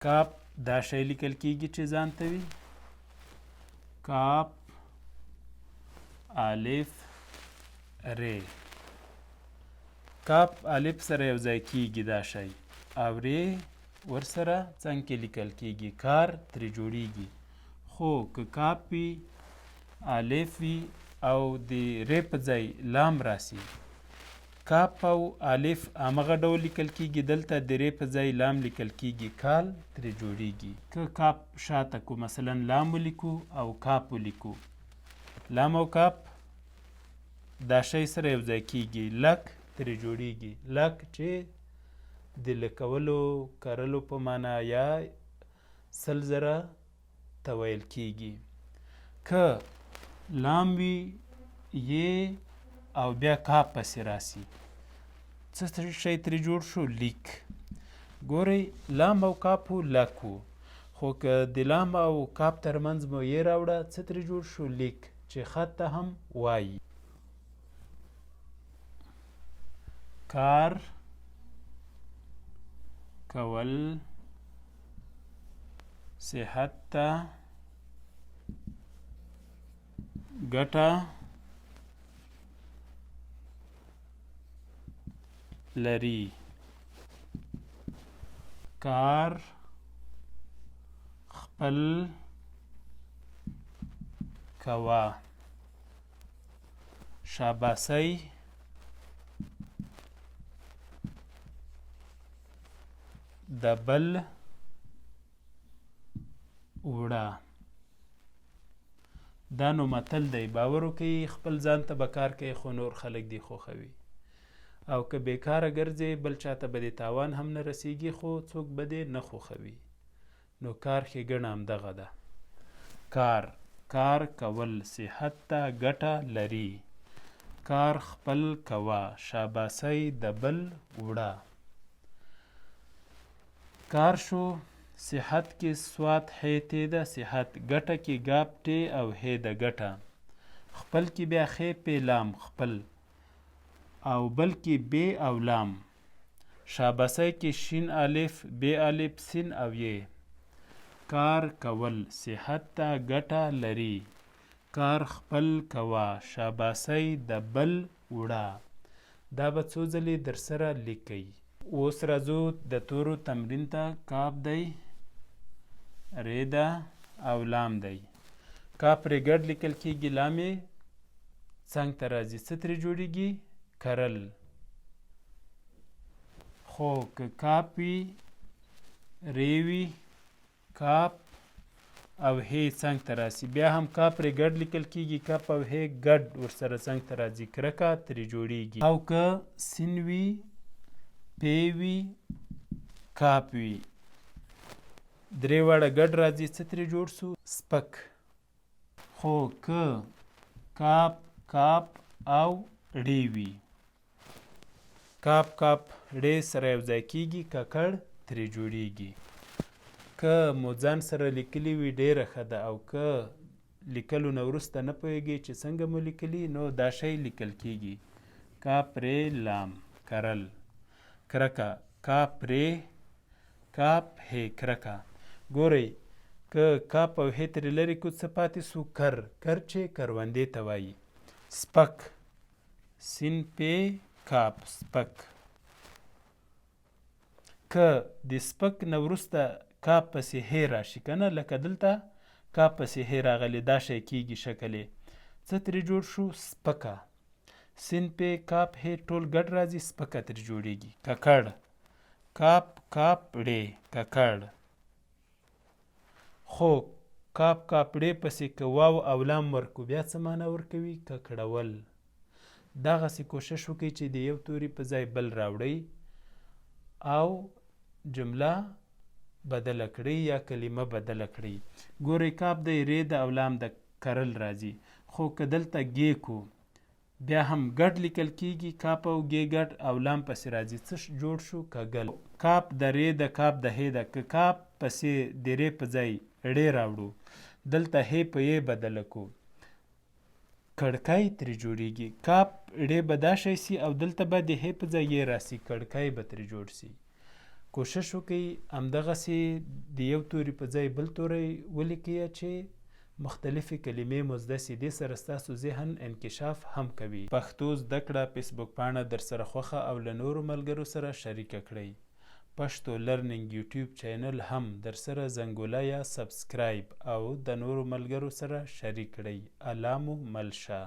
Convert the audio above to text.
کاپ دا شی لیکل کیږي چې ځان ته وي. کاپ الف ری. کاپ الف سره یو ځای کیږي دا شی او ری ورسره څنګ کې لیکل کیږي، کار ترې جوړیږي. خو که کاپ وي الف وي او د ری په ځای لام راسي، کاپ او الف همغه ډول لیکل کیږي، دلته د ری په ځای لام لیکل کیږي، کال ترې جوړیږي. که کاپ شاته کو مثلا لام ولیکو او کاپ ولیکو، لام او کاپ دا شی سره یو ځای کیږي، لک ترې جوړیږي. لک چې د لکولو کرلو په معنا یا سل زره ته ویل کیږي. که لام وي یې او بیا کاپ پسې راسي، څه شی ترې جوړ شو؟ لیک. ګورئ لام او کاپ و لک و، خو که د لام او کاپ ترمنځ مو یې راوړه، څه ترې جوړ شو؟ لیک، چې خط ته هم وایي. کار کول صحت ته ګټه لري. کار خپل کوه. شاباسي د بل وړه. دا نو متل دی، باور وکړئ خپل ځان ته به کار کوي خو نور خلک دې خوښوي، او که بیکاره ګرځې بل چاته به دې تاوان هم نه رسیږي خو څوک به دې نه خوښوي. نو کار ښېګڼه همدغه ده. کار کول صحت ته ګټه لري. کار خپل کوه، شاباسي د بل وړه. کار شو صحت کې سوات ح ت ده، صحت. ګټه کې ګاپ ټ او ه ده، ګټه. خپل کې بیا خ په لام خپل، او بل کې ب او لام. شاباسي کې شین الف ب الف سین او ی. کار کول صحت ته ګټه لري. کار خپل کوه، شاباسي د بل وړه. دا به څو ځلې در سره لیکئ. اوس راځو د تورو تمرین ته. کاپ دی، ری ده او لام دی. کاپ ری ګډ لیکل کیږي، لام یې څنګ ته راځي، څه ترې جوړیږي؟ کرل. خو که کاپ وي ری وي کاپ او هی څنګ ته راسي، بیا هم کاپ ری ګډ لیکل کیږي، کاپ او هی ګډ ورسره څنګ ته راځي، کرکه ترې جوړیږي. او که سین وي پی وي کاپ وي، درې واړه ګډ راځي، څه ترې جوړ سو؟ سپک. خو که کاپ او ډی وي، کاپ ډی سره یو ځای کیږي، ککړ ترې جوړیږي. که مو ځان سره لیکلي وي ډیره ښه ده، او که لیکلو نه وروسته نه پوهیږئ چې څنګه مو لیکلي، نو دا شی لیکل کیږي. کاپ ری لام کرل. کرکه کاپ ری کاپ هی کرکه. ګورئ که کاپ او هی ترې لرې کړو، څه پاتې سو؟ کر چې کروندې ته وایي. سپک سین پی کاپ سپک. که د سپک نه وروسته کاپ پسې هی راشي که نه، لکه دلته کاپ پسې هی راغلی، دا شی کیږي شکل یې. څه ترې جوړ شو؟ سپکه. سین پی کاپ هی ټول ګډ راځي، سپکه ترې جوړیږي. ککړ کاپ ډی ککړ. خو کاپ ډی پسې که واو او لام ورکو، بیا څه معنا ورکوي؟ ککړول. دغسې کوشش وکړئ چې د یو توري په ځای بل راوړئ او جمله بدله کړئ یا کلمه بدله کړئ. ګورئ کاپ دی، ری ده او لام ده، کرل راځي. خو که دلته ګې کو، بیا هم ګډ لیکل کیږي، کاپ او ګې ګډ او لام پسې راځي، څه جوړ شو؟ کګل. کاپ د ری ده، کاپ د هی ده. که کاپ پسې د ری په ځای ړې راوړو، دلته هی په یې بدله کو، کړکۍ ترې جوړیږي. کاپ ړې به دا شی سي او دلته به د هی په ځای یې راسي، کړکۍ به ترې جوړ سي. کوشش وکړئ همدغسې د یو توري په ځای بل توری ولیکئ چې مختلفې کلمې مو زده سي. دې سره ستاسو ذهن انکشاف هم کوي. پښتو زده کړه فیسبوک پاڼه در سره خوښه او له نورو ملګرو سره شریکه کړئ. پښتو لرنینګ یوټیوب چینل هم در سره زنګوله یا سبسکرایب او د نورو ملګرو سره شریک کړئ. الله مو مل شه.